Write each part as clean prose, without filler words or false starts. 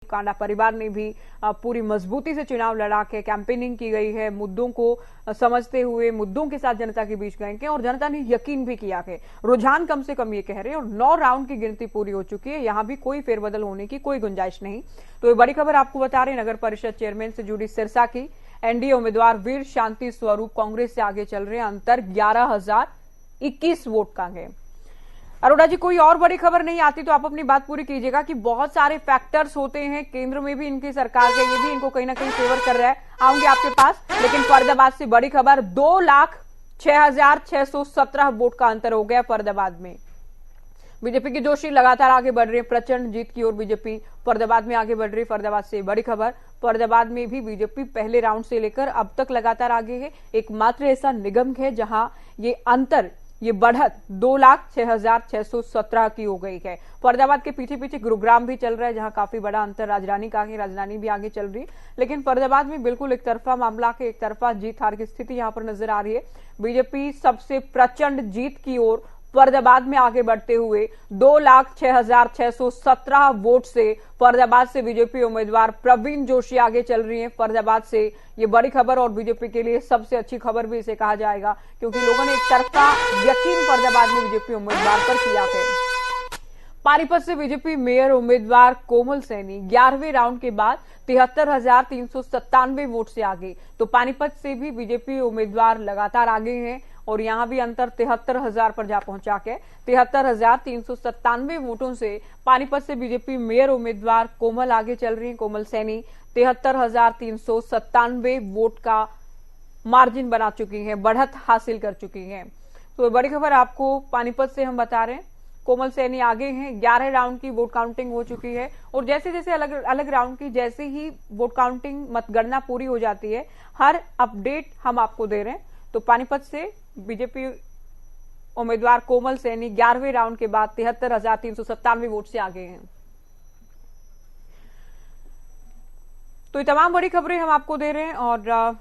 कांडा परिवार ने भी पूरी मजबूती से चुनाव लड़ा के कैंपेनिंग की गई है, मुद्दों को समझते हुए मुद्दों के साथ जनता के बीच गए हैं और जनता ने यकीन भी किया है। रुझान कम से कम ये कह रहे हैं और 9 राउंड की गिनती पूरी हो चुकी है, यहां भी कोई फेरबदल होने की कोई गुंजाइश नहीं। तो ये बड़ी खबर आपको बता रहे हैं, नगर परिषद चेयरमैन से जुड़ी सिरसा की एनडीए उम्मीदवार वीर शांति स्वरूप कांग्रेस से आगे चल रहे हैं, अंतर 11,021 वोट का है। अरोड़ा जी, कोई और बड़ी खबर नहीं आती तो आप अपनी बात पूरी कीजिएगा कि बहुत सारे फैक्टर्स होते हैं, केंद्र में भी इनकी सरकार के, ये भी इनको कहीं ना कहीं फेवर कर रहा है, आऊंगे आपके पास। लेकिन फरीदाबाद से बड़ी खबर, 2,06,617 वोट का अंतर हो गया फरीदाबाद में। बीजेपी की जोशी लगातार आगे बढ़ रही है, प्रचंड जीत की ओर बीजेपी फरीदाबाद में आगे बढ़ रही है। फरीदाबाद से बड़ी खबर, फरीदाबाद में भी बीजेपी पहले राउंड से लेकर अब तक लगातार आगे है। एकमात्र ऐसा निगम है जहां ये अंतर, ये बढ़त 2,06,617 की हो गई है। फरीदाबाद के पीछे पीछे गुरुग्राम भी चल रहा है, जहां काफी बड़ा अंतर राजधानी का है, राजधानी भी आगे चल रही है। लेकिन फरीदाबाद में बिल्कुल एक तरफा मामला है, एक तरफा जीत हार की स्थिति यहां पर नजर आ रही है। बीजेपी सबसे प्रचंड जीत की ओर फरीदाबाद में आगे बढ़ते हुए 2,06,617 वोट से फरीदाबाद से बीजेपी उम्मीदवार प्रवीण जोशी आगे चल रही हैं। फरीदाबाद से ये बड़ी खबर और बीजेपी के लिए सबसे अच्छी खबर भी इसे कहा जाएगा, क्योंकि लोगों ने एक तरफा यकीन फरीदाबाद में बीजेपी उम्मीदवार पर किया है। पानीपत से बीजेपी मेयर उम्मीदवार कोमल सैनी 11वें राउंड के बाद 73,397 वोट से आगे। तो पानीपत से भी बीजेपी उम्मीदवार लगातार आगे हैं और यहां भी अंतर 73,000 पर जा पहुंचा के 73,397 वोटों से पानीपत से बीजेपी मेयर उम्मीदवार कोमल आगे चल रही है। कोमल सैनी 73,397 वोट का मार्जिन बना चुकी हैं, बढ़त हासिल कर चुकी हैं। तो बड़ी खबर आपको पानीपत से हम बता रहे हैं, कोमल सैनी आगे हैं। 11 राउंड की वोट काउंटिंग हो चुकी है और जैसे जैसे अलग अलग राउंड की जैसे ही वोट काउंटिंग मतगणना पूरी हो जाती है, हर अपडेट हम आपको दे रहे हैं। तो पानीपत से बीजेपी उम्मीदवार कोमल सैनी 11वें राउंड के बाद 73,397 वोट से आगे हैं। तो ये तमाम बड़ी खबरें हम आपको दे रहे हैं और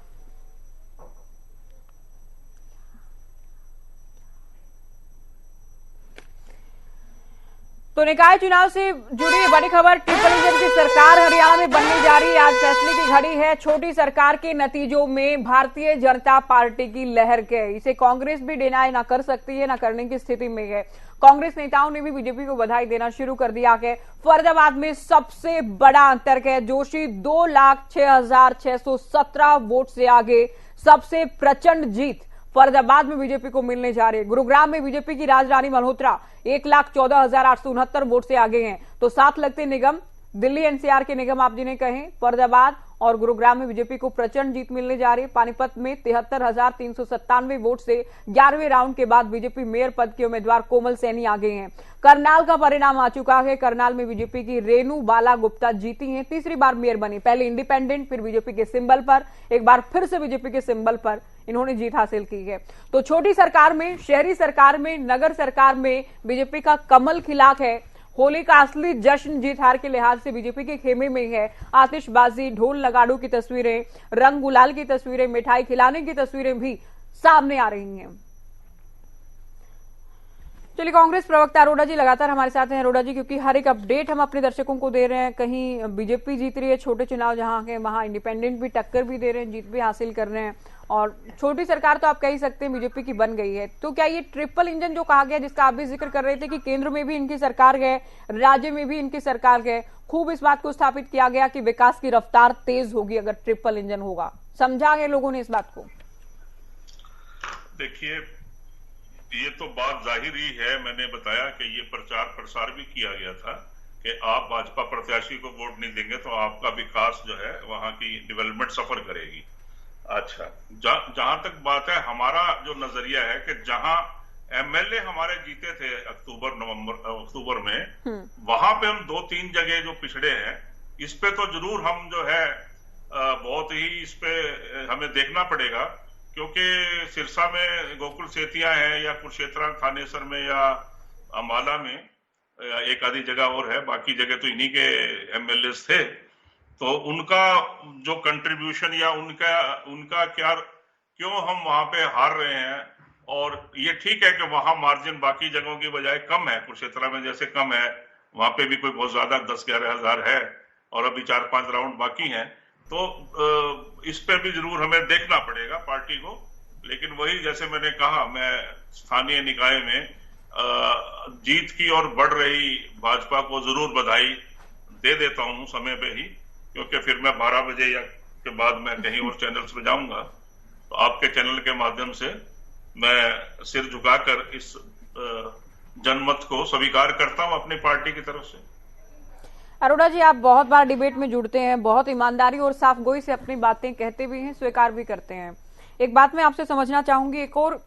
तो निकाय चुनाव से जुड़ी बड़ी खबर, ट्रिपल इंजन की सरकार हरियाणा में बनने जा रही है। आज फैसले की घड़ी है। छोटी सरकार के नतीजों में भारतीय जनता पार्टी की लहर है, इसे कांग्रेस भी डिनाई ना कर सकती है, ना करने की स्थिति में है। कांग्रेस नेताओं ने भी बीजेपी को बधाई देना शुरू कर दिया है। फरीदाबाद में सबसे बड़ा अंतर है, जोशी 2,06,617 वोट से आगे, सबसे प्रचंड जीत फरीदाबाद में बीजेपी को मिलने जा रही है। गुरुग्राम में बीजेपी की राजरानी मल्होत्रा 1,14,869 वोट से आगे हैं। तो साथ लगते निगम, दिल्ली एनसीआर के निगम आप जिन्हें कहें, फरीदाबाद और गुरुग्राम में बीजेपी को प्रचंड जीत मिलने जा रही है। पानीपत में 73,397 वोट से 11वें राउंड के बाद बीजेपी मेयर पद के उम्मीदवार कोमल सैनी आगे हैं। करनाल का परिणाम आ चुका है। करनाल में बीजेपी की रेणु बाला गुप्ता जीती हैं, तीसरी बार मेयर बनी। पहले इंडिपेंडेंट, फिर बीजेपी के सिंबल पर, एक बार फिर से बीजेपी के सिंबल पर इन्होंने जीत हासिल की है। तो छोटी सरकार में, शहरी सरकार में, नगर सरकार में बीजेपी का कमल खिला है। होली का असली जश्न जीत हार के लिहाज से बीजेपी के खेमे में है। आतिशबाजी, ढोल नगाड़ों की तस्वीरें, रंग गुलाल की तस्वीरें, मिठाई खिलाने की तस्वीरें भी सामने आ रही हैं। चलिए, कांग्रेस प्रवक्ता अरोड़ा जी लगातार हमारे साथ हैं। अरोड़ा जी, क्योंकि हर एक अपडेट हम अपने दर्शकों को दे रहे हैं, कहीं बीजेपी जीत रही है छोटे चुनाव जहां है, वहां इंडिपेंडेंट भी टक्कर भी दे रहे हैं, जीत भी हासिल कर रहे हैं और छोटी सरकार तो आप कह ही सकते हैं बीजेपी की बन गई है। तो क्या ये ट्रिपल इंजन जो कहा गया, जिसका आप भी जिक्र कर रहे थे कि केंद्र में भी इनकी सरकार है, राज्य में भी इनकी सरकार है, खूब इस बात को स्थापित किया गया कि विकास की रफ्तार तेज होगी अगर ट्रिपल इंजन होगा, समझा है लोगों ने इस बात को? देखिए, ये तो बात जाहिर ही है। मैंने बताया कि ये प्रचार प्रसार भी किया गया था कि आप भाजपा प्रत्याशी को वोट नहीं देंगे तो आपका विकास जो है, वहां की डेवलपमेंट सफर करेगी। अच्छा, जहां तक बात है, हमारा जो नजरिया है कि जहां एमएलए हमारे जीते थे अक्टूबर में, वहां पे हम 2-3 जगह जो पिछड़े हैं, इस पे तो जरूर हम जो है बहुत ही इस पे हमें देखना पड़ेगा, क्योंकि सिरसा में गोकुल सेतिया है या कुरुक्षेत्र थानेसर में या अम्बाला में एक आधी जगह और है, बाकी जगह तो इन्हीं के एमएलए थे। तो उनका जो कंट्रीब्यूशन या उनका क्या, क्यों हम वहां पे हार रहे हैं, और ये ठीक है कि वहां मार्जिन बाकी जगहों की बजाय कम है, कुरुक्षेत्र में जैसे कम है, वहां पे भी कोई बहुत ज्यादा 10-11 हजार है, और अभी 4-5 राउंड बाकी हैं, तो इस पे भी जरूर हमें देखना पड़ेगा पार्टी को। लेकिन वही जैसे मैंने कहा, मैं स्थानीय निकाय में जीत की ओर बढ़ रही भाजपा को जरूर बधाई दे देता हूं समय पे ही, क्योंकि फिर मैं 12 बजे या के बाद मैं कहीं और चैनल्स पे जाऊंगा, तो आपके चैनल के माध्यम से मैं सिर झुकाकर इस जनमत को स्वीकार करता हूं अपनी पार्टी की तरफ से। अरोड़ा जी, आप बहुत बार डिबेट में जुड़ते हैं, बहुत ईमानदारी और साफगोई से अपनी बातें कहते भी हैं, स्वीकार भी करते हैं। एक बात मैं आपसे समझना चाहूंगी, एक और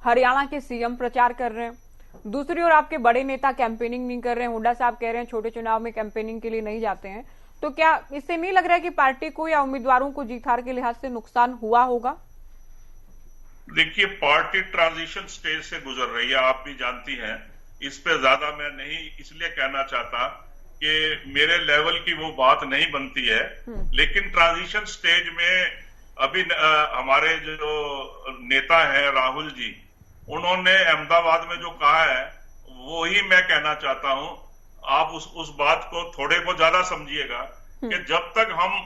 हरियाणा के सीएम प्रचार कर रहे हैं, दूसरी ओर आपके बड़े नेता कैंपेनिंग नहीं कर रहे हैं। हुड्डा साहब कह रहे हैं छोटे चुनाव में कैंपेनिंग के लिए नहीं जाते हैं, तो क्या इससे नहीं लग रहा है कि पार्टी को या उम्मीदवारों को जीत हार के लिहाज से नुकसान हुआ होगा? देखिए, पार्टी ट्रांजिशन स्टेज से गुजर रही है, आप भी जानती हैं। इस पे ज्यादा मैं नहीं इसलिए कहना चाहता कि मेरे लेवल की वो बात नहीं बनती है, लेकिन ट्रांजिशन स्टेज में अभी हमारे जो नेता हैं राहुल जी, उन्होंने अहमदाबाद में जो कहा है वो ही मैं कहना चाहता हूं। आप उस बात को थोड़े को ज्यादा समझिएगा कि जब तक हम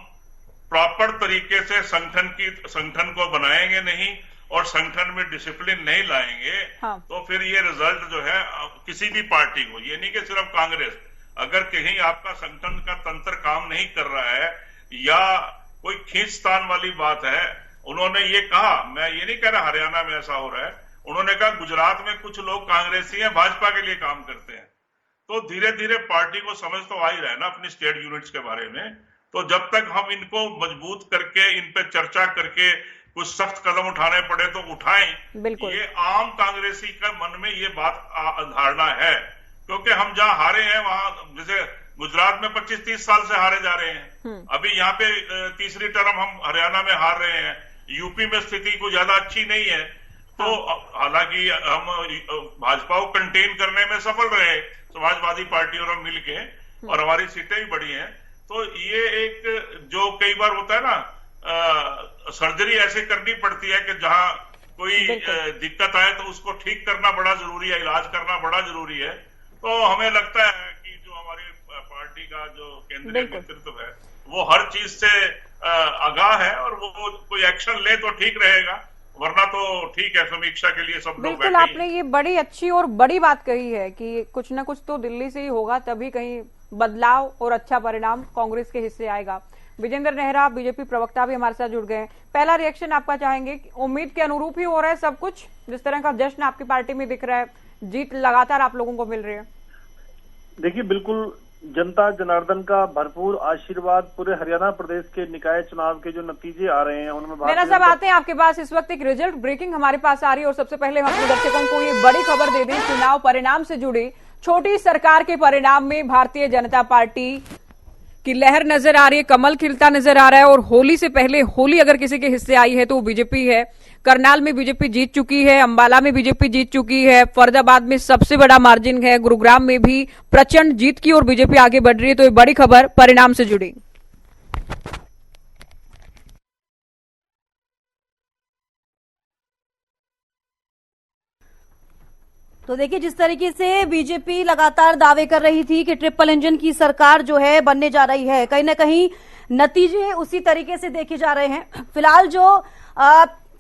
प्रॉपर तरीके से संगठन को बनाएंगे नहीं और संगठन में डिसिप्लिन नहीं लाएंगे, हाँ। तो फिर ये रिजल्ट जो है किसी भी पार्टी को, ये नहीं कि सिर्फ कांग्रेस, अगर कहीं आपका संगठन का तंत्र काम नहीं कर रहा है या कोई खींचतान वाली बात है। उन्होंने ये कहा, मैं ये नहीं कह रहा हरियाणा में ऐसा हो रहा है, उन्होंने कहा गुजरात में कुछ लोग कांग्रेसी हैं, भाजपा के लिए काम करते हैं। तो धीरे धीरे पार्टी को समझ तो आ ही रहा है ना अपनी स्टेट यूनिट्स के बारे में। तो जब तक हम इनको मजबूत करके, इन पे चर्चा करके कुछ सख्त कदम उठाने पड़े तो उठाएं। ये आम कांग्रेसी का मन में ये बात धारणा है, क्योंकि हम जहां हारे हैं वहां, जैसे गुजरात में 25-30 साल से हारे जा रहे हैं, अभी यहाँ पे तीसरी टर्म हम हरियाणा में हार रहे हैं, यूपी में स्थिति कुछ ज्यादा अच्छी नहीं है। तो हालांकि हम भाजपा को कंटेन करने में सफल रहे, समाजवादी पार्टी और हम मिलके, और हमारी सीटें भी बढ़ी हैं। तो ये एक जो कई बार होता है ना, सर्जरी ऐसे करनी पड़ती है कि जहां कोई दिक्कत आए तो उसको ठीक करना बड़ा जरूरी है, इलाज करना बड़ा जरूरी है। तो हमें लगता है कि जो हमारी पार्टी का जो केंद्रीय नेतृत्व है वो हर चीज से आगाह है, और वो कोई एक्शन ले तो ठीक रहेगा, वरना तो ठीक है, समीक्षा के लिए सब लोग बैठे। बिल्कुल, आपने ये बड़ी अच्छी और बड़ी बात कही है कि कुछ ना कुछ तो दिल्ली से ही होगा, तभी कहीं बदलाव और अच्छा परिणाम कांग्रेस के हिस्से आएगा। विजेंद्र नेहरा, बीजेपी प्रवक्ता भी हमारे साथ जुड़ गए हैं। पहला रिएक्शन आपका चाहेंगे, उम्मीद के अनुरूप ही हो रहा है सब कुछ? जिस तरह का जश्न आपकी पार्टी में दिख रहा है, जीत लगातार आप लोगों को मिल रही है? देखिए, बिल्कुल जनता जनार्दन का भरपूर आशीर्वाद, पूरे हरियाणा प्रदेश के निकाय चुनाव के जो नतीजे आ रहे हैं उनमें मेरा सब आते हैं आपके पास। इस वक्त एक रिजल्ट ब्रेकिंग हमारे पास आ रही है, और सबसे पहले हम अपने दर्शकों को ये बड़ी खबर दे दें। चुनाव परिणाम से जुड़ी छोटी सरकार के परिणाम में भारतीय जनता पार्टी की लहर नजर आ रही है, कमल खिलता नजर आ रहा है। और होली से पहले, होली अगर किसी के हिस्से आई है तो वो बीजेपी है। करनाल में बीजेपी जीत चुकी है, अंबाला में बीजेपी जीत चुकी है, फरीदाबाद में सबसे बड़ा मार्जिन है, गुरुग्राम में भी प्रचंड जीत की और बीजेपी आगे बढ़ रही है। तो ये बड़ी खबर परिणाम से जुड़ी। तो देखिए, जिस तरीके से बीजेपी लगातार दावे कर रही थी कि ट्रिपल इंजन की सरकार जो है बनने जा रही है, कहीं ना कहीं नतीजे उसी तरीके से देखे जा रहे हैं। फिलहाल जो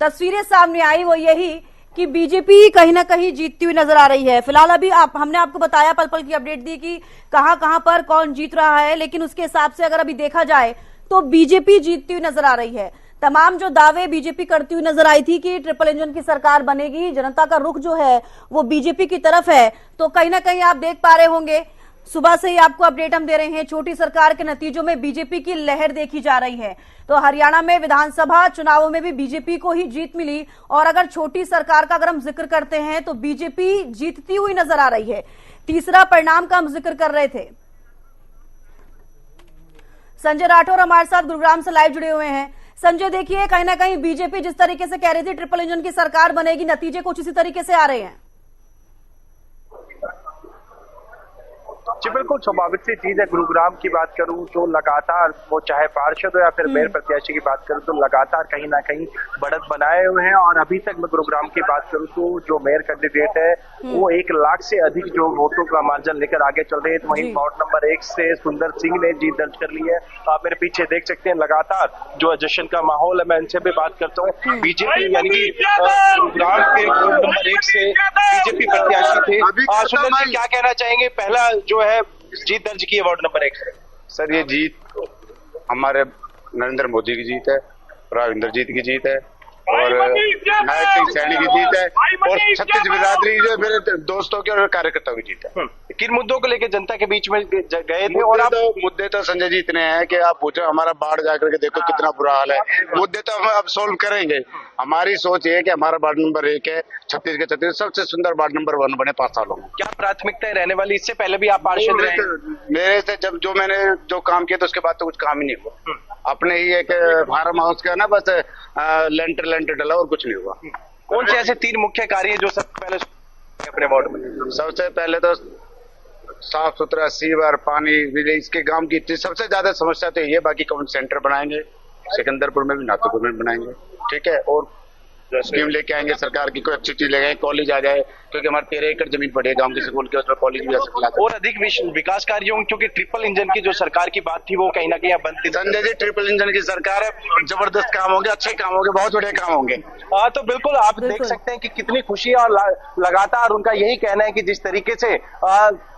तस्वीरें सामने आई वो यही कि बीजेपी कहीं ना कहीं जीतती हुई नजर आ रही है। फिलहाल अभी हमने आपको बताया, पल पल की अपडेट दी कि कहां पर कौन जीत रहा है, लेकिन उसके हिसाब से अगर अभी देखा जाए तो बीजेपी जीतती हुई नजर आ रही है। तमाम जो दावे बीजेपी करती हुई नजर आई थी कि ट्रिपल इंजन की सरकार बनेगी, जनता का रुख जो है वो बीजेपी की तरफ है, तो कहीं ना कहीं आप देख पा रहे होंगे सुबह से ही आपको अपडेट हम दे रहे हैं, छोटी सरकार के नतीजों में बीजेपी की लहर देखी जा रही है। तो हरियाणा में विधानसभा चुनावों में भी बीजेपी को ही जीत मिली, और अगर छोटी सरकार का अगर हम जिक्र करते हैं तो बीजेपी जीतती हुई नजर आ रही है। तीसरा परिणाम का हम जिक्र कर रहे थे। संजय राठौर हमारे साथ गुरुग्राम से लाइव जुड़े हुए हैं। संजय, देखिए, कहीं ना कहीं बीजेपी जिस तरीके से कह रही थी ट्रिपल इंजन की सरकार बनेगी, नतीजे कुछ इसी तरीके से आ रहे हैं। जी बिल्कुल, बिल्कुल स्वाभाविक सी चीज है। गुरुग्राम की बात करूं तो लगातार, वो चाहे पार्षद हो या फिर मेयर प्रत्याशी की बात करूं, तो लगातार कहीं ना कहीं बढ़त बनाए हुए हैं। और अभी तक मैं गुरुग्राम की बात करूं तो जो मेयर कैंडिडेट है वो 1 लाख से अधिक जो वोटों का मार्जिन लेकर आगे चल रहे हैं। तो वहीं वार्ड नंबर 1 से सुंदर सिंह ने जीत दर्ज कर ली है। आप मेरे पीछे देख सकते हैं लगातार जो जश्न का माहौल है। मैं इनसे भी बात करता हूँ। बीजेपी यानी कि गुरुग्राम के वार्ड नंबर 1 से बीजेपी प्रत्याशी थे। सुंदर सिंह, क्या कहना चाहेंगे? पहला जो है जीत दर्ज की है वार्ड नंबर 1 से। सर, ये जीत हमारे नरेंद्र मोदी की जीत है, राविंदर जीत की जीत है और नायक सिंह सैनी की जीत है और छत्तीस बिरादरी जो मेरे दोस्तों के और कार्यकर्ताओं की जीत है। किन मुद्दों को लेकर जनता के बीच में गए थे? और आप मुद्दे तो संजय जी इतने हैं कि आप पूछो, हमारा बाढ़ जाकर के देखो कितना बुरा हाल है। मुद्दे तो हम अब सोल्व करेंगे। हमारी सोच ये है कि हमारा वार्ड नंबर 1 है, 36 के 36 सबसे सुंदर वार्ड नंबर 1 बने 5 सालों में। क्या प्राथमिकताएं रहने वाली? इससे पहले भी आप पार्षद रहे? मेरे से जब मैंने काम किया तो उसके बाद तो कुछ काम ही नहीं हुआ। अपने ही एक फार्म हाउस का ना बस लेंटर डला और कुछ नहीं हुआ। कौन से ऐसे 3 मुख्य कार्य है जो सबसे पहले अपने वार्ड में? सबसे पहले तो साफ सुथरा सीवर, पानी, बिजली, इसके गांव की सबसे ज्यादा समस्या तो ये। बाकी कम्युनिटी सेंटर बनाएंगे, सिकंदरपुर में भी, नाथुपुर में बनाएंगे, ठीक है। और स्कीम लेके आएंगे सरकार की, कोई अच्छी चीज ले गए, कॉलेज आ जाए, क्योंकि हमारे 13 एकड़ जमीन पड़ी है गांव के स्कूल के, उसमें कॉलेज भी आ सकता है। और अधिक विकास कार्यों, क्योंकि ट्रिपल इंजन की जो सरकार की बात थी वो कहीं ना कहीं बनती। संजय जी, ट्रिपल इंजन की सरकार है, जबरदस्त काम होंगे, अच्छे काम होंगे, बहुत बड़े काम होंगे। तो बिल्कुल आप देख सकते हैं कि कितनी खुशी है। और लगातार उनका यही कहना है कि जिस तरीके से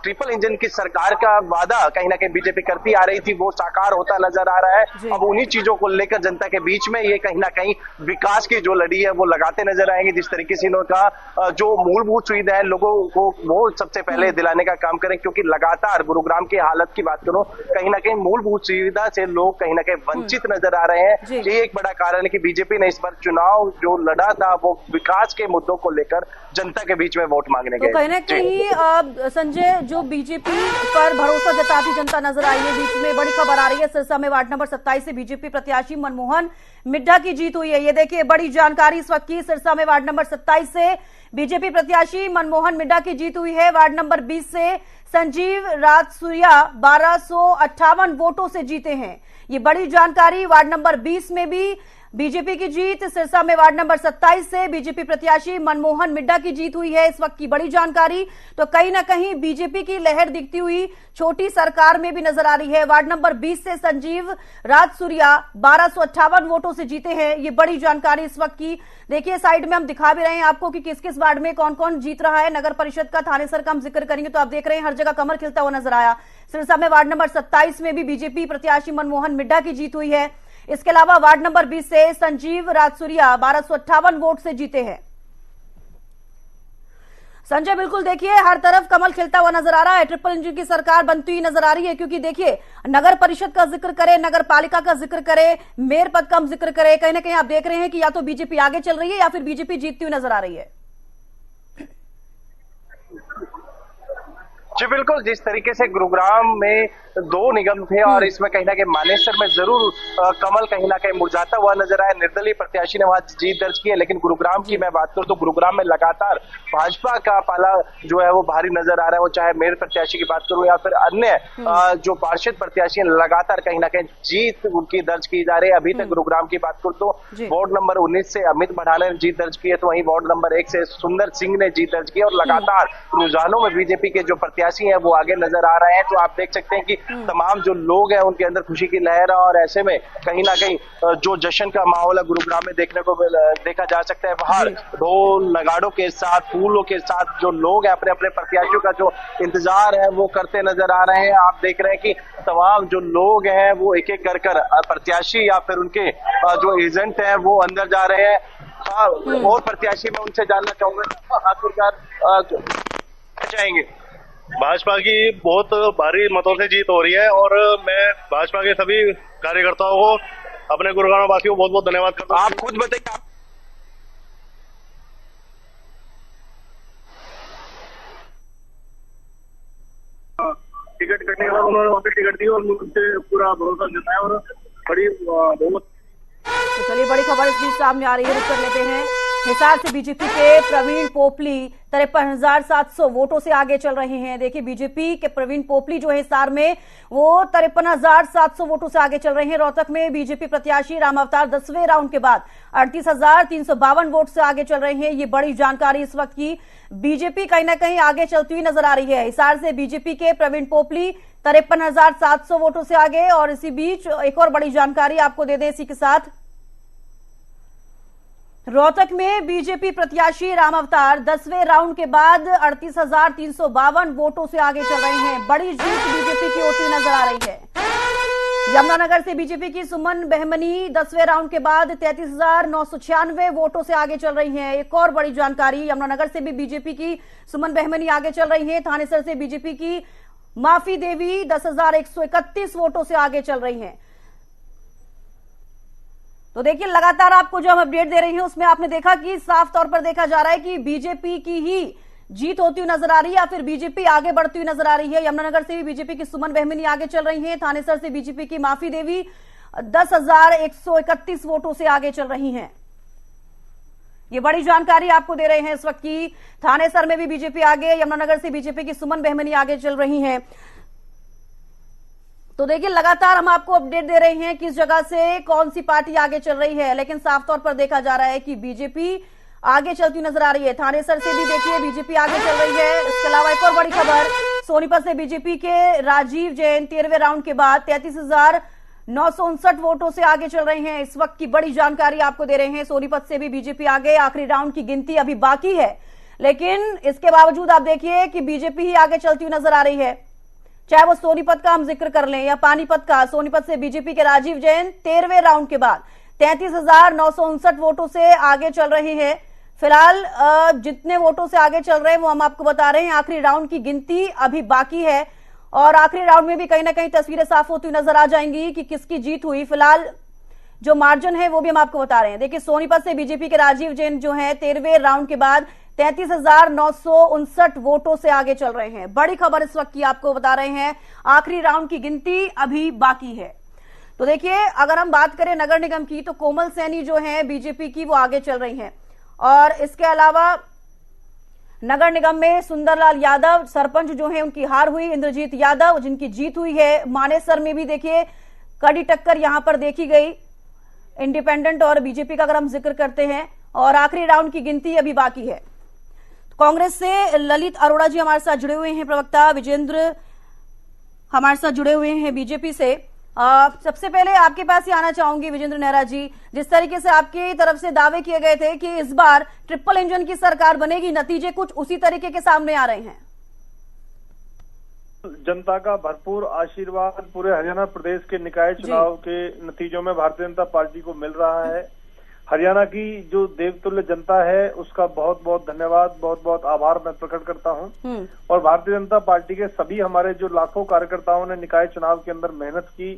ट्रिपल इंजन की सरकार का वादा कहीं ना कहीं बीजेपी करती आ रही थी वो साकार होता नजर आ रहा है। अब उन्हीं चीजों को लेकर जनता के बीच में ये कहीं ना कहीं विकास की जो लड़ी है वो लगाते नजर आएंगे। जिस तरीके से इन्होंने जो मूलभूत सुविधा है लोगों को वो सबसे पहले दिलाने का काम करें, क्योंकि लगातार गुरुग्राम की हालत की बात करो, कहीं ना कहीं मूलभूत सुविधा से लोग कहीं ना कहीं वंचित नजर आ रहे हैं। ये एक बड़ा कारण है कि बीजेपी ने इस बार चुनाव जो लड़ा था वो विकास के मुद्दों को लेकर जनता के बीच में वोट मांगने गए। तो कहीं ना कहीं संजय, जो बीजेपी पर भरोसा जताती जनता नजर आई है, बीच में बड़ी खबर आ रही है, सिरसा में वार्ड नंबर 27 से बीजेपी प्रत्याशी मनमोहन मिड्ढा की जीत हुई है। ये देखिए बड़ी जानकारी इस वक्त की, सिरसा में वार्ड नंबर 27 से बीजेपी प्रत्याशी मनमोहन मिड्ढा की जीत हुई है। वार्ड नंबर 20 से संजीव राजसूरिया 1258 वोटों से जीते हैं। ये बड़ी जानकारी। वार्ड नंबर 20 में भी बीजेपी की जीत। सिरसा में वार्ड नंबर 27 से बीजेपी प्रत्याशी मनमोहन मिड्ढा की जीत हुई है, इस वक्त की बड़ी जानकारी। तो कहीं ना कहीं बीजेपी की लहर दिखती हुई छोटी सरकार में भी नजर आ रही है। वार्ड नंबर 20 से संजीव राजसूरिया 1258 वोटों से जीते हैं, ये बड़ी जानकारी इस वक्त की। देखिए साइड में हम दिखा भी रहे हैं आपको कि किस किस वार्ड में कौन कौन जीत रहा है। नगर परिषद का, थानेसर का हम जिक्र करेंगे तो आप देख रहे हैं हर जगह कमर खिलता हुआ नजर आया। सिरसा में वार्ड नंबर 27 में भी बीजेपी प्रत्याशी मनमोहन मिड्ढा की जीत हुई है। इसके अलावा वार्ड नंबर 20 से संजीव राजसूरिया 1258 वोट से जीते हैं। संजय, बिल्कुल देखिए हर तरफ कमल खिलता हुआ नजर आ रहा है। ट्रिपल इंजन की सरकार बनती हुई नजर आ रही है, क्योंकि देखिए नगर परिषद का जिक्र करें, नगर पालिका का जिक्र करें, मेयर पद का हम जिक्र करें, कहीं ना कहीं आप देख रहे हैं कि या तो बीजेपी आगे चल रही है या फिर बीजेपी जीतती हुई नजर आ रही है। जी बिल्कुल, जिस तरीके से गुरुग्राम में 2 निगम थे और इसमें कहीं ना कहीं मानेसर में जरूर कमल कहीं ना कहीं मुरझाता हुआ नजर आया। निर्दलीय प्रत्याशी ने वहां जीत दर्ज की है, लेकिन गुरुग्राम की मैं बात करूं तो गुरुग्राम में लगातार भाजपा का पाला जो है वो भारी नजर आ रहा है। वो चाहे मेयर प्रत्याशी की बात करूं या फिर अन्य जो पार्षद प्रत्याशी हैं, लगातार कहीं ना कहीं जीत उनकी दर्ज की जा रही है। अभी तक गुरुग्राम की बात करूं तो वार्ड नंबर 19 से अमित बढ़ाने ने जीत दर्ज की है, तो वहीं वार्ड नंबर 1 से सुंदर सिंह ने जीत दर्ज की है। और लगातार रुझानों में बीजेपी के जो प्रत्याशी है वो आगे नजर आ रहे हैं। तो आप देख सकते हैं कि तमाम जो लोग हैं उनके अंदर खुशी की लहर है और ऐसे में कहीं ना कहीं जो जश्न का माहौल है गुरुग्राम में देखने को देखा जा सकता है। बाहर ढोल नगाड़ों के साथ, फूलों के साथ जो लोग हैं अपने अपने प्रत्याशियों का जो इंतजार है वो करते नजर आ रहे हैं। आप देख रहे हैं कि तमाम जो लोग हैं वो एक एक कर प्रत्याशी या फिर उनके जो एजेंट हैं वो अंदर जा रहे हैं। और प्रत्याशी मैं उनसे जानना चाहूंगा आखिरकार चाहेंगे। भाजपा की बहुत भारी मतों से जीत हो रही है और मैं भाजपा के सभी कार्यकर्ताओं को, अपने गुरुग्राम वासियों को बहुत बहुत धन्यवाद करता हूं। आप खुद बताइए। टिकट कटने के बाद उन्होंने वापस टिकट दी और मुझसे पूरा भरोसा जताया और बड़ी बहुत। तो चलिए बड़ी खबर इस बीच सामने आ रही है, रुक कर लेते हैं। हिसार से बीजेपी के प्रवीण पोपली 53,700 वोटों से आगे चल रहे हैं। देखिए बीजेपी के प्रवीण पोपली जो है हिसार में वो 53,700 वोटों से आगे चल रहे हैं। रोहतक में बीजेपी प्रत्याशी राम अवतार 10वें राउंड के बाद 38,352 वोट से आगे चल रहे हैं। ये बड़ी जानकारी इस वक्त की। बीजेपी कहीं ना कहीं आगे चलती हुई नजर आ रही है। हिसार से बीजेपी के प्रवीण पोपली 53,700 वोटों से आगे। और इसी बीच एक और बड़ी जानकारी आपको दे दें इसी के साथ, रोहतक में बीजेपी प्रत्याशी राम अवतार 10वें राउंड के बाद 38,352 वोटों से आगे चल रहे हैं। बड़ी जीत बीजेपी की होती नजर आ रही है। यमुनानगर से बीजेपी की सुमन बहमनी 10वें राउंड के बाद 33,996 वोटों से आगे चल रही हैं। एक और बड़ी जानकारी, यमुनानगर से भी बीजेपी की सुमन बहमनी आगे चल रही है। थानेसर से बीजेपी की माफी देवी 10,131 वोटों से आगे चल रही हैं। तो देखिए लगातार आपको जो हम अपडेट दे रहे हैं उसमें आपने देखा कि साफ तौर पर देखा जा रहा है कि बीजेपी की ही जीत होती हुई नजर आ रही है या फिर बीजेपी आगे बढ़ती हुई नजर आ रही है। यमुनानगर से भी बीजेपी की सुमन बहमनी आगे चल रही हैं। थानेसर से बीजेपी की माफी देवी 10,131 वोटों से आगे चल रही हैं। ये बड़ी जानकारी आपको दे रहे हैं इस वक्त की। थानेसर में भी बीजेपी आगे, यमुनानगर से बीजेपी की सुमन बहमनी आगे चल रही हैं। तो देखिए लगातार हम आपको अपडेट दे रहे हैं किस जगह से कौन सी पार्टी आगे चल रही है, लेकिन साफ तौर पर देखा जा रहा है कि बीजेपी आगे चलती नजर आ रही है। थानेसर से भी देखिए बीजेपी आगे चल रही है। इसके अलावा एक और बड़ी खबर, सोनीपत से बीजेपी के राजीव जैन 13वें राउंड के बाद 33,959 वोटों से आगे चल रहे हैं। इस वक्त की बड़ी जानकारी आपको दे रहे हैं। सोनीपत से भी बीजेपी आगे, आखिरी राउंड की गिनती अभी बाकी है, लेकिन इसके बावजूद आप देखिए कि बीजेपी ही आगे चलती हुई नजर आ रही है। चाहे वो सोनीपत का हम जिक्र कर लें या पानीपत का, सोनीपत से बीजेपी के राजीव जैन 13वें राउंड के बाद 33,959 वोटों से आगे चल रहे हैं। फिलहाल जितने वोटों से आगे चल रहे हैं वो हम आपको बता रहे हैं। आखिरी राउंड की गिनती अभी बाकी है और आखिरी राउंड में भी कहीं ना कहीं तस्वीरें साफ होती नजर आ जाएंगी कि किसकी जीत हुई। फिलहाल जो मार्जिन है वो भी हम आपको बता रहे हैं। देखिए सोनीपत से बीजेपी के राजीव जैन जो है 13वें राउंड के बाद 33,959 वोटों से आगे चल रहे हैं। बड़ी खबर इस वक्त की आपको बता रहे हैं। आखिरी राउंड की गिनती अभी बाकी है। तो देखिए अगर हम बात करें नगर निगम की तो कोमल सैनी जो है बीजेपी की वो आगे चल रही हैं। और इसके अलावा नगर निगम में सुंदरलाल यादव सरपंच जो है उनकी हार हुई, इंद्रजीत यादव जिनकी जीत हुई है। मानेसर में भी देखिए कड़ी टक्कर यहां पर देखी गई, इंडिपेंडेंट और बीजेपी का अगर हम जिक्र करते हैं। और आखिरी राउंड की गिनती अभी बाकी है। कांग्रेस से ललित अरोड़ा जी हमारे साथ जुड़े हुए हैं, प्रवक्ता विजेंद्र हमारे साथ जुड़े हुए हैं बीजेपी से। सबसे पहले आपके पास ही आना चाहूंगी विजेंद्र नेहरा जी, जिस तरीके से आपकी तरफ से दावे किए गए थे कि इस बार ट्रिपल इंजन की सरकार बनेगी, नतीजे कुछ उसी तरीके के सामने आ रहे हैं। जनता का भरपूर आशीर्वाद पूरे हरियाणा प्रदेश के निकाय चुनाव के नतीजों में भारतीय जनता पार्टी को मिल रहा है। हरियाणा की जो देवतुल्य जनता है उसका बहुत बहुत धन्यवाद, बहुत बहुत आभार मैं प्रकट करता हूं। और भारतीय जनता पार्टी के सभी हमारे जो लाखों कार्यकर्ताओं ने निकाय चुनाव के अंदर मेहनत की,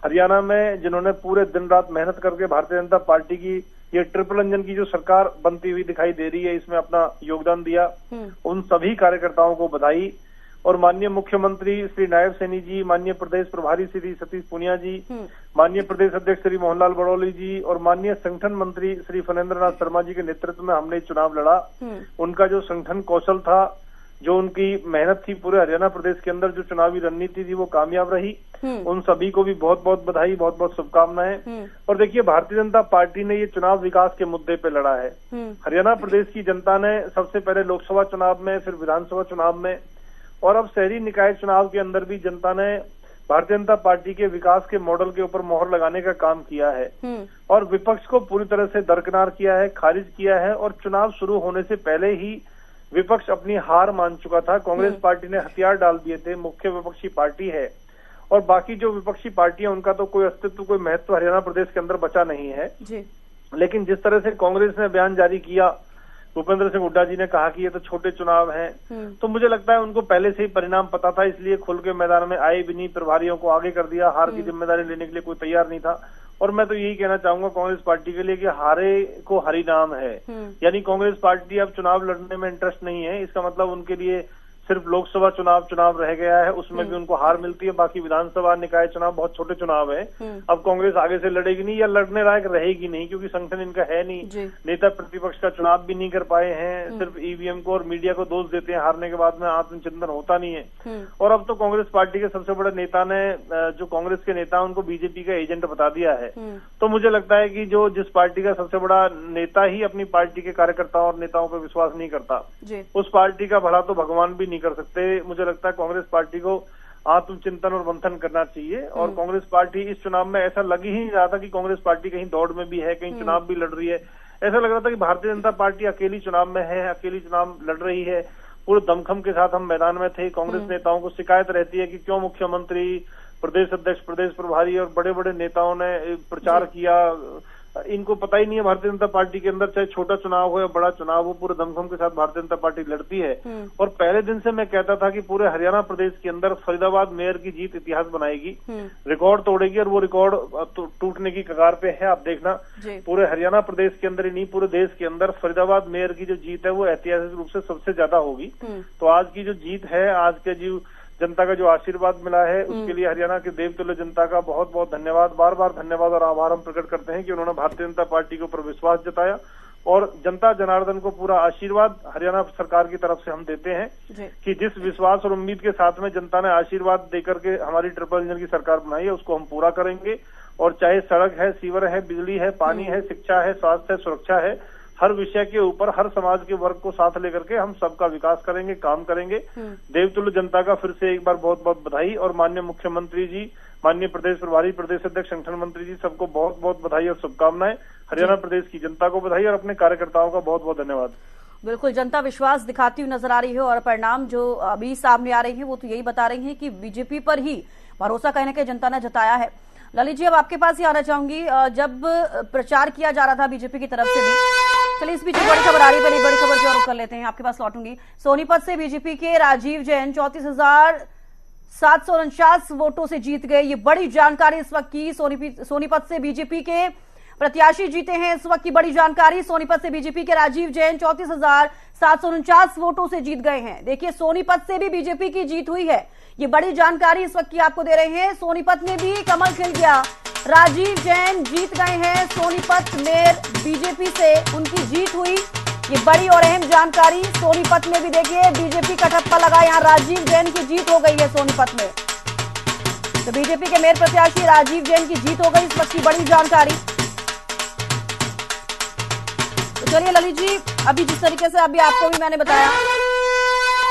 हरियाणा में जिन्होंने पूरे दिन रात मेहनत करके भारतीय जनता पार्टी की ये ट्रिपल इंजन की जो सरकार बनती हुई दिखाई दे रही है इसमें अपना योगदान दिया, उन सभी कार्यकर्ताओं को बधाई। और माननीय मुख्यमंत्री श्री नायब सैनी जी, माननीय प्रदेश प्रभारी श्री सतीश पूनिया जी, माननीय प्रदेश अध्यक्ष श्री मोहनलाल बड़ौली जी और माननीय संगठन मंत्री श्री फनेंद्र नाथ शर्मा जी के नेतृत्व में हमने चुनाव लड़ा। उनका जो संगठन कौशल था, जो उनकी मेहनत थी, पूरे हरियाणा प्रदेश के अंदर जो चुनावी रणनीति थी वो कामयाब रही। उन सभी को भी बहुत बहुत बधाई, बहुत बहुत शुभकामनाएं। और देखिए भारतीय जनता पार्टी ने ये चुनाव विकास के मुद्दे पे लड़ा है। हरियाणा प्रदेश की जनता ने सबसे पहले लोकसभा चुनाव में, फिर विधानसभा चुनाव में और अब शहरी निकाय चुनाव के अंदर भी जनता ने भारतीय जनता पार्टी के विकास के मॉडल के ऊपर मोहर लगाने का काम किया है और विपक्ष को पूरी तरह से दरकिनार किया है, खारिज किया है। और चुनाव शुरू होने से पहले ही विपक्ष अपनी हार मान चुका था। कांग्रेस पार्टी ने हथियार डाल दिए थे, मुख्य विपक्षी पार्टी है और बाकी जो विपक्षी पार्टियां उनका तो कोई अस्तित्व, कोई महत्व हरियाणा प्रदेश के अंदर बचा नहीं है जी। लेकिन जिस तरह से कांग्रेस ने बयान जारी किया, भूपेंद्र सिंह हुड्डा जी ने कहा कि ये तो छोटे चुनाव हैं, तो मुझे लगता है उनको पहले से ही परिणाम पता था, इसलिए खुल के मैदान में आए भी नहीं, प्रभारियों को आगे कर दिया, हार की जिम्मेदारी लेने के लिए कोई तैयार नहीं था। और मैं तो यही कहना चाहूंगा कांग्रेस पार्टी के लिए कि हारे को हरि नाम है, यानी कांग्रेस पार्टी अब चुनाव लड़ने में इंटरेस्ट नहीं है। इसका मतलब उनके लिए सिर्फ लोकसभा चुनाव रह गया है, उसमें भी उनको हार मिलती है। बाकी विधानसभा निकाय चुनाव बहुत छोटे चुनाव है। अब कांग्रेस आगे से लड़ेगी नहीं या लड़ने लायक रहेगी नहीं, क्योंकि संगठन इनका है नहीं। नेता प्रतिपक्ष का चुनाव भी नहीं कर पाए हैं, सिर्फ ईवीएम को और मीडिया को दोष देते हैं। हारने के बाद में आत्मचिंतन होता नहीं है। और अब तो कांग्रेस पार्टी के सबसे बड़े नेता ने, जो कांग्रेस के नेता उनको बीजेपी का एजेंट बता दिया है। तो मुझे लगता है कि जो जिस पार्टी का सबसे बड़ा नेता ही अपनी पार्टी के कार्यकर्ताओं और नेताओं पर विश्वास नहीं करता, उस पार्टी का भला तो भगवान भी नहीं कर सकते। मुझे लगता है कांग्रेस पार्टी को आत्मचिंतन और मंथन करना चाहिए। और कांग्रेस पार्टी इस चुनाव में ऐसा लग ही नहीं रहा था कि कांग्रेस पार्टी कहीं दौड़ में भी है, कहीं चुनाव भी लड़ रही है। ऐसा लग रहा था कि भारतीय जनता पार्टी अकेली चुनाव में है, अकेली चुनाव लड़ रही है। पूरे दमखम के साथ हम मैदान में थे। कांग्रेस नेताओं को शिकायत रहती है कि क्यों मुख्यमंत्री, प्रदेश अध्यक्ष, प्रदेश प्रभारी और बड़े बड़े नेताओं ने प्रचार किया। इनको पता ही नहीं है भारतीय जनता पार्टी के अंदर, चाहे छोटा चुनाव हो या बड़ा चुनाव हो, पूरे दमखम के साथ भारतीय जनता पार्टी लड़ती है। और पहले दिन से मैं कहता था कि पूरे हरियाणा प्रदेश के अंदर फरीदाबाद मेयर की जीत इतिहास बनाएगी, रिकॉर्ड तोड़ेगी। और वो रिकॉर्ड टूटने की कगार पे है। आप देखना, पूरे हरियाणा प्रदेश के अंदर ही नहीं, पूरे देश के अंदर फरीदाबाद मेयर की जो जीत है वो ऐतिहासिक रूप से सबसे ज्यादा होगी। तो आज की जो जीत है, आज के जो जनता का जो आशीर्वाद मिला है, उसके लिए हरियाणा के देवतुल्य जनता का बहुत बहुत धन्यवाद, बार बार धन्यवाद और आभार हम प्रकट करते हैं कि उन्होंने भारतीय जनता पार्टी के ऊपर विश्वास जताया। और जनता जनार्दन को पूरा आशीर्वाद हरियाणा सरकार की तरफ से हम देते हैं कि जिस विश्वास और उम्मीद के साथ में जनता ने आशीर्वाद देकर के हमारी ट्रिपल इंजन की सरकार बनाई है, उसको हम पूरा करेंगे। और चाहे सड़क है, सीवर है, बिजली है, पानी है, शिक्षा है, स्वास्थ्य है, सुरक्षा है, हर विषय के ऊपर हर समाज के वर्ग को साथ लेकर के हम सबका विकास करेंगे, काम करेंगे। देवतुल्य जनता का फिर से एक बार बहुत बहुत बधाई। और माननीय मुख्यमंत्री जी, माननीय प्रदेश प्रभारी, प्रदेश अध्यक्ष, संगठन मंत्री जी, सबको बहुत बहुत बधाई और शुभकामनाएं। हरियाणा प्रदेश की जनता को बधाई और अपने कार्यकर्ताओं का बहुत बहुत धन्यवाद। बिल्कुल, जनता विश्वास दिखाती हुई नजर आ रही है और परिणाम जो अभी सामने आ रहे हैं वो तो यही बता रही है कि बीजेपी पर ही भरोसा कहीं ना कहीं जनता ने जताया है। ललित जी, अब आपके पास ही आना चाहूंगी। जब प्रचार किया जा रहा था बीजेपी की तरफ से भी, चलिए इस बीच बड़ी खबर आ रही है, पहले बड़ी खबर की ओर कर लेते हैं, आपके पास लौटूंगी। सोनीपत से बीजेपी के राजीव जैन 34,749 वोटों से जीत गए। ये बड़ी जानकारी इस वक्त की। सोनीपत से बीजेपी के प्रत्याशी जीते हैं, इस वक्त की बड़ी जानकारी। सोनीपत से बीजेपी के राजीव जैन 34,749 वोटों से जीत गए हैं। देखिए, सोनीपत से भी बीजेपी की जीत हुई है, ये बड़ी जानकारी इस वक्त की आपको दे रहे हैं। सोनीपत में भी कमल खिल गया, राजीव जैन जीत गए हैं। सोनीपत मेयर बीजेपी से उनकी जीत हुई, ये बड़ी और अहम जानकारी। सोनीपत में भी देखिए बीजेपी का ठप्पा लगा, यहाँ राजीव जैन की जीत हो गई है सोनीपत में। तो बीजेपी के मेयर प्रत्याशी राजीव जैन की जीत हो गई, इस वक्त की बड़ी जानकारी। तो चलिए ललित जी, अभी जिस तरीके से अभी आपको भी मैंने बताया,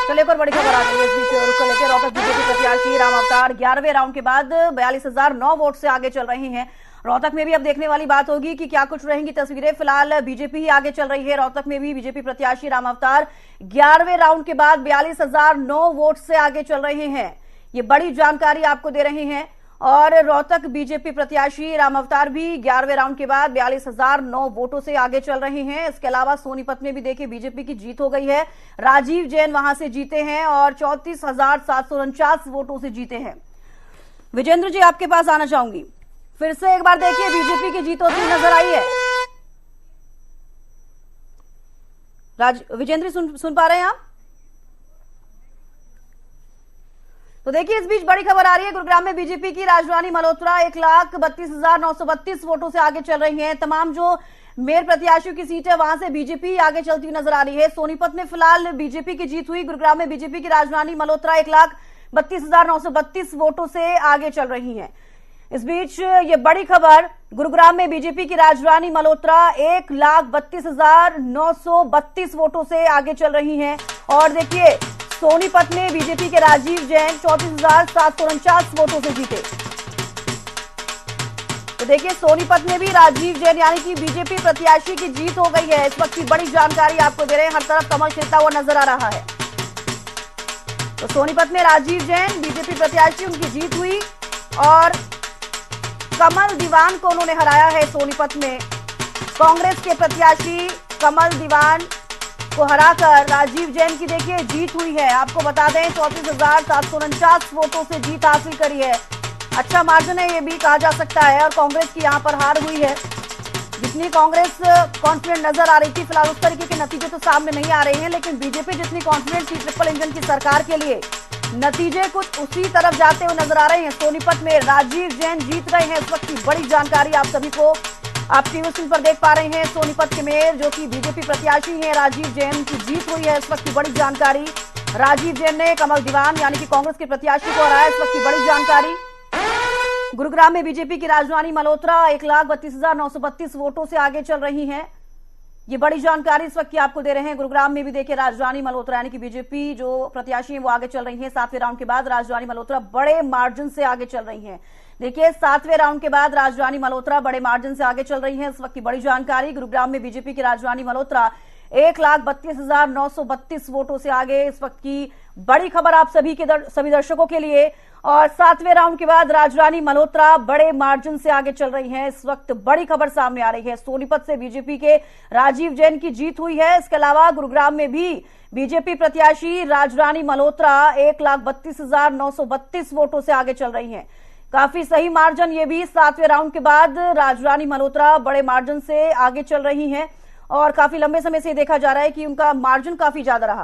चलिए पर बड़ी खबर आ गई है इस बीच रुक लेकर। रोहतक बीजेपी प्रत्याशी राम अवतार 11वें राउंड के बाद 42,009 वोट से आगे चल रही हैं। रोहतक में भी अब देखने वाली बात होगी कि क्या कुछ रहेंगी तस्वीरें। फिलहाल बीजेपी ही आगे चल रही है। रोहतक में भी बीजेपी प्रत्याशी राम अवतार 11वें राउंड के बाद 42,009 वोट से आगे चल रहे हैं, ये बड़ी जानकारी आपको दे रहे हैं। और रोहतक बीजेपी प्रत्याशी राम अवतार भी 11वें राउंड के बाद 42,009 वोटों से आगे चल रहे हैं। इसके अलावा सोनीपत में भी देखिए बीजेपी की जीत हो गई है, राजीव जैन वहां से जीते हैं और 34,749 वोटों से जीते हैं। विजेंद्र जी, आपके पास आना चाहूंगी। फिर से एक बार देखिए बीजेपी की जीत होती नजर आई है। विजेंद्र सुन पा रहे हैं आप? तो देखिए इस बीच बड़ी खबर आ रही है, गुरुग्राम में बीजेपी की राजरानी मल्होत्रा 1,32,932 वोटों से आगे चल रही हैं। तमाम जो मेयर प्रत्याशियों की सीट है वहां से बीजेपी आगे चलती हुई नजर आ रही है। सोनीपत में फिलहाल बीजेपी की जीत हुई, गुरुग्राम में बीजेपी की राजरानी मल्होत्रा 1,32,932 वोटों से आगे चल रही हैं। इस बीच ये बड़ी खबर, गुरुग्राम में बीजेपी की राजरानी मल्होत्रा 1,32,932 वोटों से आगे चल रही हैं। और देखिए सोनीपत में बीजेपी के राजीव जैन 34,749 वोटों से जीते। तो देखिए सोनीपत में भी राजीव जैन यानी कि बीजेपी प्रत्याशी की जीत हो गई है। इस वक्त की बड़ी जानकारी आपको दे रहे हैं, हर तरफ कमल खिलता हुआ नजर आ रहा है। तो सोनीपत में राजीव जैन बीजेपी प्रत्याशी, उनकी जीत हुई और कमल दीवान को उन्होंने हराया है। सोनीपत में कांग्रेस के प्रत्याशी कमल दीवान को हराकर राजीव जैन की देखिए जीत हुई है। आपको बता दें 34,749 वोटों से जीत हासिल करी है। अच्छा मार्जिन है ये भी कहा जा सकता है। और कांग्रेस की यहां पर हार हुई है। जितनी कांग्रेस कॉन्फिडेंट नजर आ रही थी, फिलहाल उस तरीके के नतीजे तो सामने नहीं आ रहे हैं, लेकिन बीजेपी जितनी कॉन्फिडेंट थी ट्रिपल इंजन की सरकार के लिए, नतीजे कुछ उसी तरफ जाते हुए नजर आ रहे हैं। सोनीपत में राजीव जैन जीत गए हैं। इस वक्त की बड़ी जानकारी आप सभी को आप टीवी स्क्रीन पर देख पा रहे हैं। सोनीपत के मेयर जो कि बीजेपी प्रत्याशी हैं राजीव जैन की जीत हुई है। इस वक्त की बड़ी जानकारी, राजीव जैन ने कमल दीवान यानी कि कांग्रेस के प्रत्याशी को हराया। इस वक्त की बड़ी जानकारी, गुरुग्राम में बीजेपी की राजरानी मल्होत्रा 1,32,932 वोटों से आगे चल रही हैं। ये बड़ी जानकारी इस वक्त की आपको दे रहे हैं। गुरुग्राम में भी देखिए राजरानी मल्होत्रा यानी कि बीजेपी जो प्रत्याशी हैं वो आगे चल रही हैं। 7वें राउंड के बाद राजरानी मल्होत्रा बड़े मार्जिन से आगे चल रही हैं। देखिए 7वें राउंड के बाद राजरानी मल्होत्रा बड़े मार्जिन से आगे चल रही हैं। इस वक्त की बड़ी जानकारी, गुरुग्राम में बीजेपी की राजरानी मल्होत्रा 1,32,932 वोटों से आगे। इस वक्त की बड़ी खबर आप सभी दर्शकों के लिए। और 7वें राउंड के बाद राजरानी मल्होत्रा बड़े मार्जिन से आगे चल रही हैं। इस वक्त बड़ी खबर सामने आ रही है। सोनीपत से बीजेपी के राजीव जैन की जीत हुई है। इसके अलावा गुरुग्राम में भी बीजेपी प्रत्याशी राजरानी मल्होत्रा 1,32,932 वोटों से आगे चल रही हैं। काफी सही मार्जिन ये भी। 7वें राउंड के बाद राजरानी मल्होत्रा बड़े मार्जिन से आगे चल रही हैं और काफी लंबे समय से देखा जा रहा है कि उनका मार्जिन काफी ज्यादा रहा।